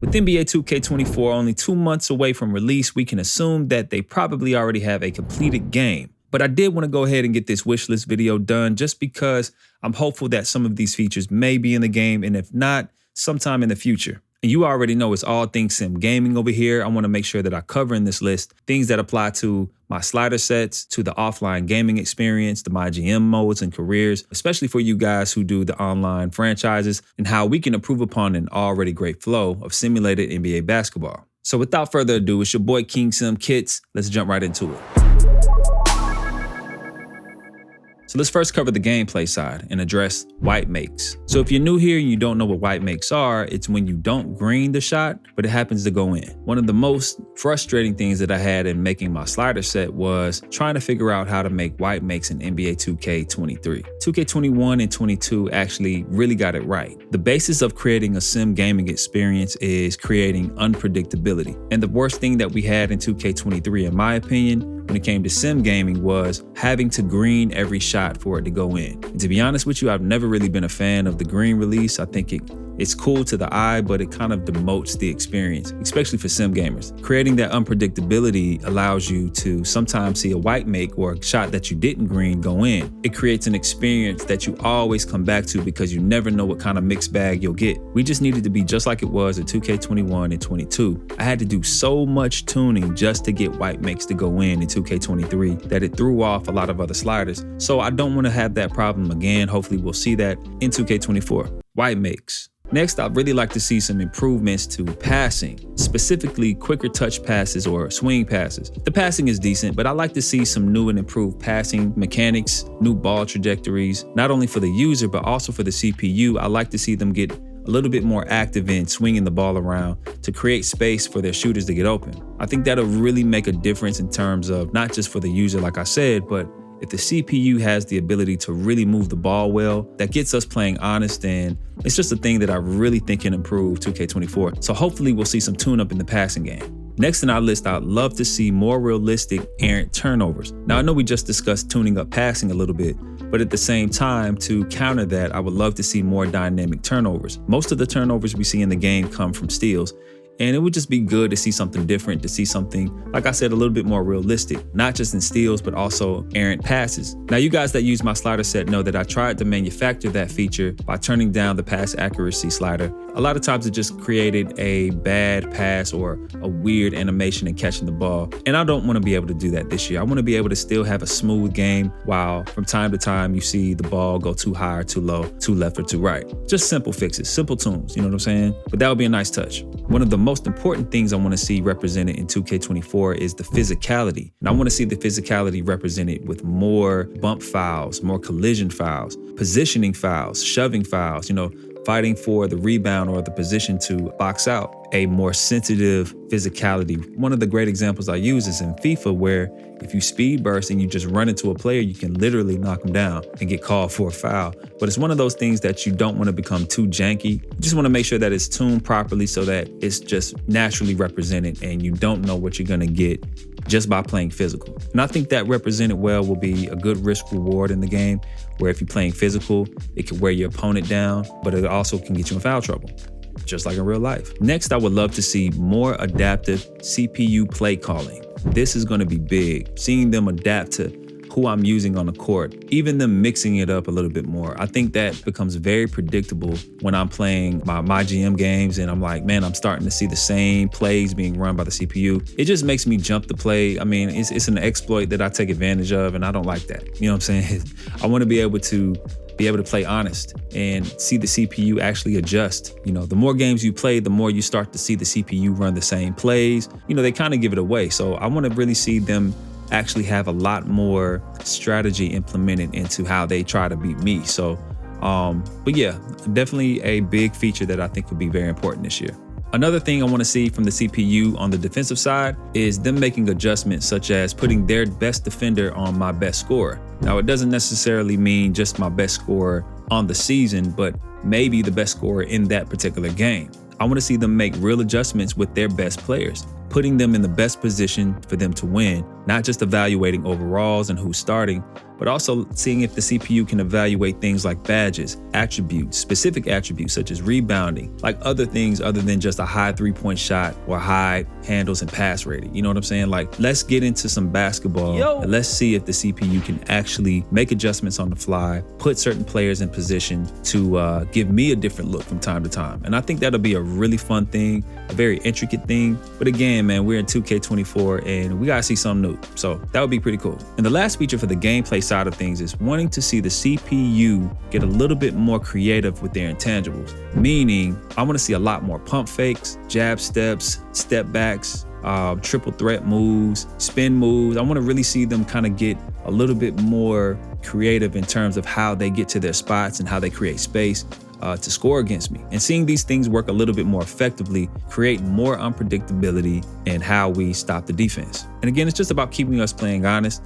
With NBA 2K24 only 2 months away from release, we can assume that they probably already have a completed game. But I did want to go ahead and get this wishlist video done just because I'm hopeful that some of these features may be in the game, and if not, sometime in the future. And you already know it's all things sim gaming over here. I want to make sure that I cover in this list things that apply to my slider sets, to the offline gaming experience, the MyGM modes and careers, especially for you guys who do the online franchises, and how we can improve upon an already great flow of simulated NBA basketball. So without further ado, it's your boy King Sim Kits. Let's jump right into it. So let's first cover the gameplay side and address white makes. So if you're new here and you don't know what white makes are, it's when you don't green the shot, but it happens to go in. One of the most frustrating things that I had in making my slider set was trying to figure out how to make white makes in NBA 2K23. 2K21 and 22 actually really got it right. The basis of creating a sim gaming experience is creating unpredictability. And the worst thing that we had in 2K23, in my opinion, when it came to sim gaming, was having to green every shot for it to go in. And to be honest with you, I've never really been a fan of the green release. I think it's cool to the eye, but it kind of demotes the experience, especially for sim gamers. Creating that unpredictability allows you to sometimes see a white make or a shot that you didn't green go in. It creates an experience that you always come back to because you never know what kind of mixed bag you'll get. We just needed to be just like it was in 2K21 and 22. I had to do so much tuning just to get white makes to go in 2K23 that it threw off a lot of other sliders. So I don't want to have that problem again. Hopefully we'll see that in 2K24. White makes. Next, I'd really like to see some improvements to passing, specifically quicker touch passes or swing passes. The passing is decent, but I like to see some new and improved passing mechanics, new ball trajectories, not only for the user, but also for the CPU. I like to see them get a little bit more active in swinging the ball around to create space for their shooters to get open. I think that'll really make a difference in terms of not just for the user, like I said, but if the CPU has the ability to really move the ball well, that gets us playing honest, and it's just a thing that I really think can improve 2K24. So hopefully we'll see some tune-up in the passing game. Next in our list, I'd love to see more realistic errant turnovers. Now I know we just discussed tuning up passing a little bit, but at the same time, to counter that, I would love to see more dynamic turnovers. Most of the turnovers we see in the game come from steals, and it would just be good to see something different, to see something, like I said, a little bit more realistic, not just in steals, but also errant passes. Now, you guys that use my slider set know that I tried to manufacture that feature by turning down the pass accuracy slider. A lot of times it just created a bad pass or a weird animation in catching the ball. And I don't want to be able to do that this year. I want to be able to still have a smooth game while from time to time you see the ball go too high or too low, too left or too right. Just simple fixes, simple tunes, you know what I'm saying? But that would be a nice touch. One of the most important things I want to see represented in 2K24 is the physicality. And I want to see the physicality represented with more bump fouls, more collision fouls, positioning fouls, shoving fouls, fighting for the rebound or the position to box out. A more sensitive physicality. One of the great examples I use is in FIFA, where if you speed burst and you just run into a player, you can literally knock them down and get called for a foul. But it's one of those things that you don't want to become too janky. You just want to make sure that it's tuned properly so that it's just naturally represented and you don't know what you're going to get just by playing physical. And I think that represented well will be a good risk reward in the game, where if you're playing physical, it can wear your opponent down, but it also can get you in foul trouble, just like in real life. Next, I would love to see more adaptive CPU Playcalling. This is going to be big, seeing them adapt to who I'm using on the court, even them mixing it up a little bit more. I think that becomes very predictable when I'm playing my MyGM games and I'm like, man, I'm starting to see the same plays being run by the CPU. It just makes me jump the play. I mean, it's an exploit that I take advantage of, and I don't like that. You know what I'm saying? I want to be able to play honest and see the CPU actually adjust. The more games you play, the more you start to see the CPU run the same plays. They kind of give it away. So I want to really see them actually have a lot more strategy implemented into how they try to beat me. So, but yeah, definitely a big feature that I think would be very important this year. Another thing I want to see from the CPU on the defensive side is them making adjustments such as putting their best defender on my best scorer. Now, it doesn't necessarily mean just my best scorer on the season, but maybe the best scorer in that particular game. I want to see them make real adjustments with their best players, putting them in the best position for them to win, not just evaluating overalls and who's starting, but also seeing if the CPU can evaluate things like badges, attributes, specific attributes such as rebounding, like other things other than just a high 3-point shot or high handles and pass rating. You know what I'm saying? Like, let's get into some basketball and let's see if the CPU can actually make adjustments on the fly, put certain players in position to give me a different look from time to time. And I think that'll be a really fun thing, a very intricate thing. But again, man, we're in 2K24 and we gotta see something new. So that would be pretty cool. And the last feature for the gameplay side of things is wanting to see the CPU get a little bit more creative with their intangibles. Meaning, I want to see a lot more pump fakes, jab steps, step backs, triple threat moves, spin moves. I want to really see them kind of get a little bit more creative in terms of how they get to their spots and how they create space to score against me. And seeing these things work a little bit more effectively, create more unpredictability in how we stop the defense. And again, it's just about keeping us playing honest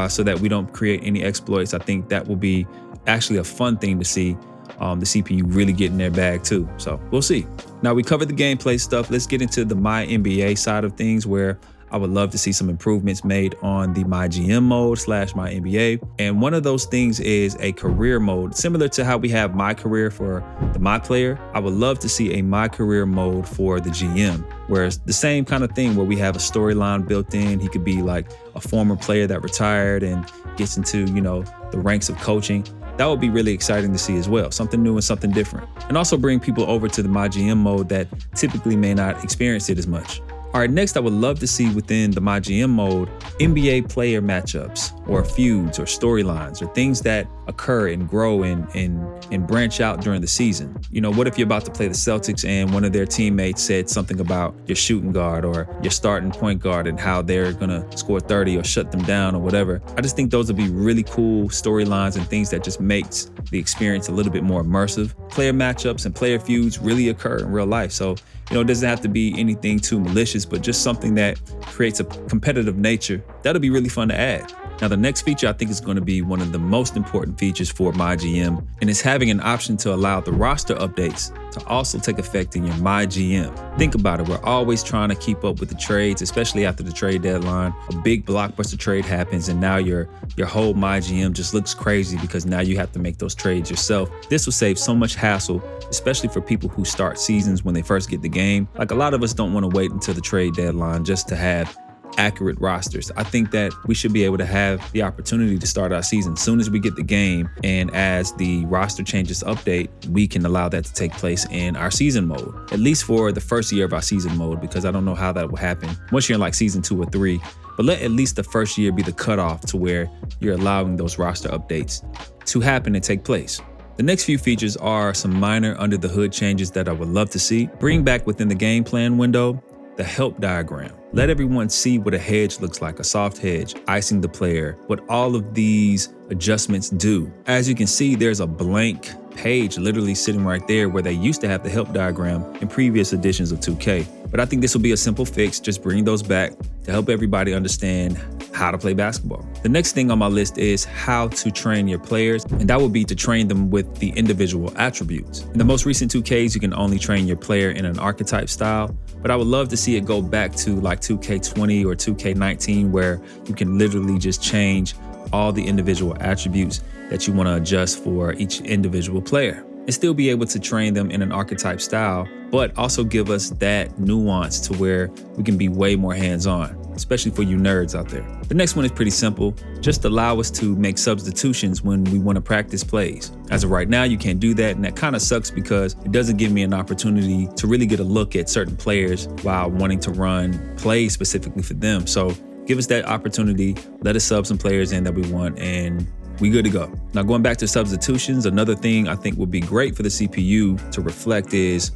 so that we don't create any exploits. I think that will be actually a fun thing to see the CPU really get in their bag too. So we'll see. Now we covered the gameplay stuff. Let's get into the MyNBA side of things, where I would love to see some improvements made on the MyGM mode / MyNBA. And one of those things is a career mode, similar to how we have My Career for the My Player. I would love to see a My Career mode for the GM, where it's the same kind of thing where we have a storyline built in. He could be like a former player that retired and gets into, you know, the ranks of coaching. That would be really exciting to see as well. Something new and something different. And also bring people over to the MyGM mode that typically may not experience it as much. All right, next I would love to see within the MyGM mode, NBA player matchups or feuds or storylines or things that occur and grow and branch out during the season. You know, what if you're about to play the Celtics and one of their teammates said something about your shooting guard or your starting point guard and how they're gonna score 30 or shut them down or whatever. I just think those would be really cool storylines and things that just makes the experience a little bit more immersive. Player matchups and player feuds really occur in real life. So, you know, it doesn't have to be anything too malicious, but just something that creates a competitive nature. That'll be really fun to add. Now, the next feature I think is going to be one of the most important features for MyGM, and it's having an option to allow the roster updates to also take effect in your MyGM. Think about it, we're always trying to keep up with the trades, especially after the trade deadline. A big blockbuster trade happens and now your whole MyGM just looks crazy because now you have to make those trades yourself. This will save so much hassle, especially for people who start seasons when they first get the game. Like, a lot of us don't want to wait until the trade deadline just to have accurate rosters. I think that we should be able to have the opportunity to start our season as soon as we get the game, and as the roster changes update, we can allow that to take place in our season mode, at least for the first year of our season mode, because I don't know how that will happen once you're in like season 2 or 3. But let at least the first year be the cutoff to where you're allowing those roster updates to happen and take place. The next few features are some minor under the hood changes that I would love to see. Bring back within the game plan window the help diagram. Let everyone see what a hedge looks like, a soft hedge, icing the player, what all of these adjustments do. As you can see, there's a blank page literally sitting right there where they used to have the help diagram in previous editions of 2K. But I think this will be a simple fix, just bring those back to help everybody understand how to play basketball. The next thing on my list is how to train your players, and that would be to train them with the individual attributes. In the most recent 2Ks, you can only train your player in an archetype style, but I would love to see it go back to like 2K20 or 2K19, where you can literally just change all the individual attributes that you want to adjust for each individual player, and still be able to train them in an archetype style, but also give us that nuance to where we can be way more hands-on, especially for you nerds out there. The next one is pretty simple. Just allow us to make substitutions when we want to practice plays. As of right now, you can't do that, and that kind of sucks because it doesn't give me an opportunity to really get a look at certain players while wanting to run plays specifically for them. So give us that opportunity, let us sub some players in that we want, and we good to go. Now, going back to substitutions, another thing I think would be great for the CPU to reflect is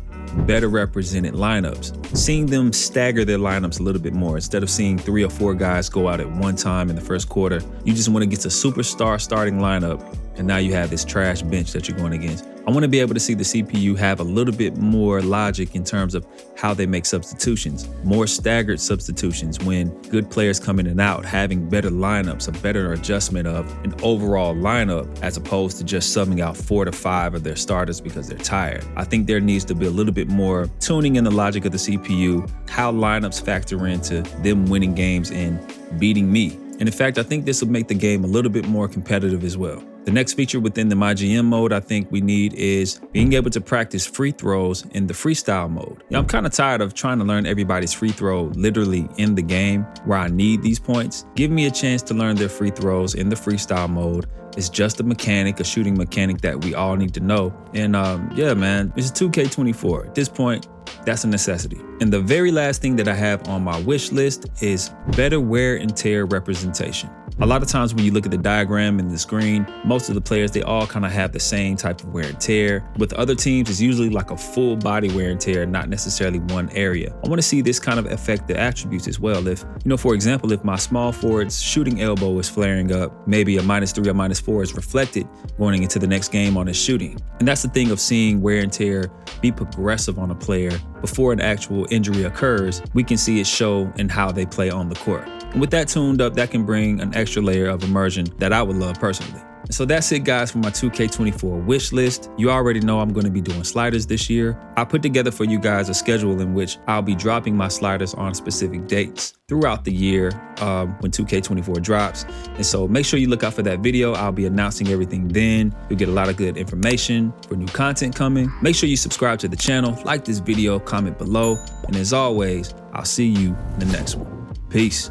better represented lineups. Seeing them stagger their lineups a little bit more. Instead of seeing 3 or 4 guys go out at one time in the first quarter, you just want to get a superstar starting lineup, and now you have this trash bench that you're going against. I want to be able to see the CPU have a little bit more logic in terms of how they make substitutions, more staggered substitutions when good players come in and out, having better lineups, a better adjustment of an overall lineup as opposed to just subbing out 4 to 5 of their starters because they're tired. I think there needs to be a little bit more tuning in the logic of the CPU, how lineups factor into them winning games and beating me. And in fact, I think this will make the game a little bit more competitive as well. The next feature within the MyGM mode I think we need is being able to practice free throws in the freestyle mode. I'm kind of tired of trying to learn everybody's free throw literally in the game where I need these points. Give me a chance to learn their free throws in the freestyle mode. It's just a mechanic, a shooting mechanic that we all need to know. And yeah, man, this is 2K24. At this point, that's a necessity. And the very last thing that I have on my wish list is better wear and tear representation. A lot of times when you look at the diagram in the screen, most of the players, they all kind of have the same type of wear and tear. With other teams, it's usually like a full body wear and tear, not necessarily one area. I want to see this kind of affect the attributes as well. If, for example, if my small forward's shooting elbow is flaring up, maybe a -3 or -4 is reflected going into the next game on his shooting. And that's the thing of seeing wear and tear be progressive on a player before an actual injury occurs. We can see it show in how they play on the court. And with that tuned up, that can bring an extra layer of immersion that I would love personally. So that's it, guys, for my 2K24 wish list. You already know I'm going to be doing sliders this year. I put together for you guys a schedule in which I'll be dropping my sliders on specific dates throughout the year when 2K24 drops. And so make sure you look out for that video. I'll be announcing everything then. You'll get a lot of good information for new content coming. Make sure you subscribe to the channel, like this video, comment below. And as always, I'll see you in the next one. Peace.